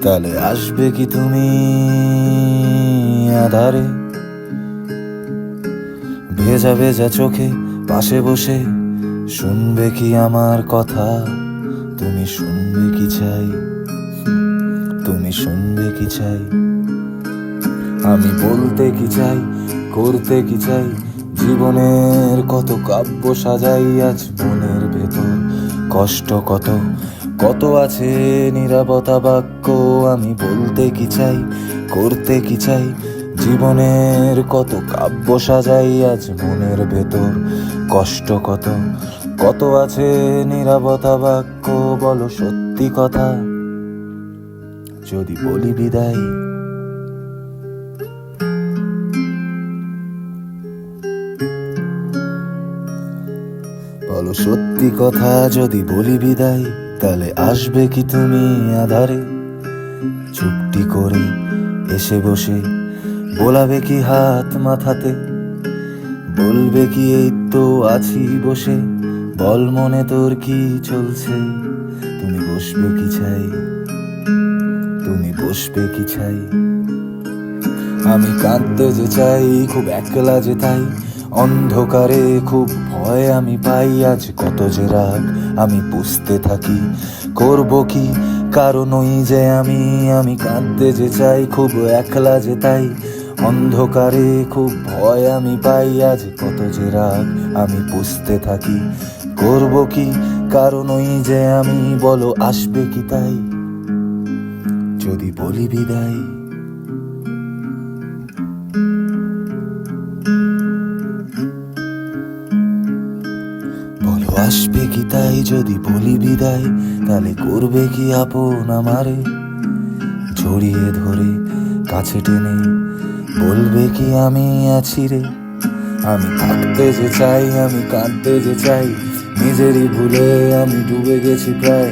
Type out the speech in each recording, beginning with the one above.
তাহলে আসবে কি তুমি আধারে? ভেজা ভেজা চোখে পাশে বসে শুনবে কি আমার কথা? তুমি শুনবে কি চাই? তুমি শুনবে কি চাই? আমি বলতে কি চাই, করতে কি চাই, জীবনের কত কাব্য সাজাই আজ মনের ভেতর। কষ্ট কত কত আছে নীরবতা বাক্য। আমি বলতে কি চাই, করতে কি চাই, জীবনের কত কাব্য সাজাই আজ মনের ভেতর। কষ্ট কত কত আছে নীরবতা বাক্য। বলো সত্যি কথা যদি বলি বিদায়। বলো সত্যি কথা যদি বলি বিদায়, তাহলে আসবে কি তুমি আধারে? চুপটি করে এসে বসে বোলাবে কি হাত মাথাতে? বলবে কি এই তো আছি বসে, বল মনে তোর কি চলছে? তুমি বসবে কি চাই, তুমি বসবে কি চাই? আমি কাঁদতে যে চাই, খুব একলা যে তাই, অন্ধকারে খুব ভয় আমি পাই। আজ কত যে রাগ আমি পুষতে থাকি, করব কি কারণই যে আমি কাঁদতে যে চাই, খুব একলা যে তাই, অন্ধকারে খুব ভয় আমি পাই। আজ কত যে রাগ আমি পুষতে থাকি, করব কি কারণই যে আমি। বলো আসবে কি তাই যদি বলি বিদায়? বলো আসবে কি তাই যদি বলি বিদায়? তাহলে করবে কি আপন আমারে জড়িয়ে ধরে কাছে টেনে, বলবে কি আমি আছি রে? আমি থাকতে যে চাই, আমি কাঁদতে যে চাই, নিজেরই ভুলে আমি ডুবে গেছি প্রায়।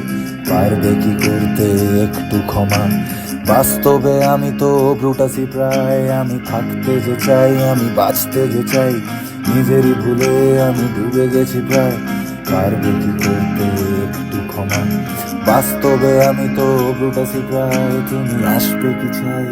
পারবে কি করতে একটু ক্ষমা? বাস্তবে আমি তো ব্রুটাসি প্রায়। আমি থাকতে যে চাই, আমি বাঁচতে যে চাই, নিজেরই ভুলে আমি ডুবে গেছি প্রায়। পারবে কি করতে একটু ক্ষমা? বাস্তবে আমি তো ব্রুটাসি প্রায়। তুমি আসবে কি চাই?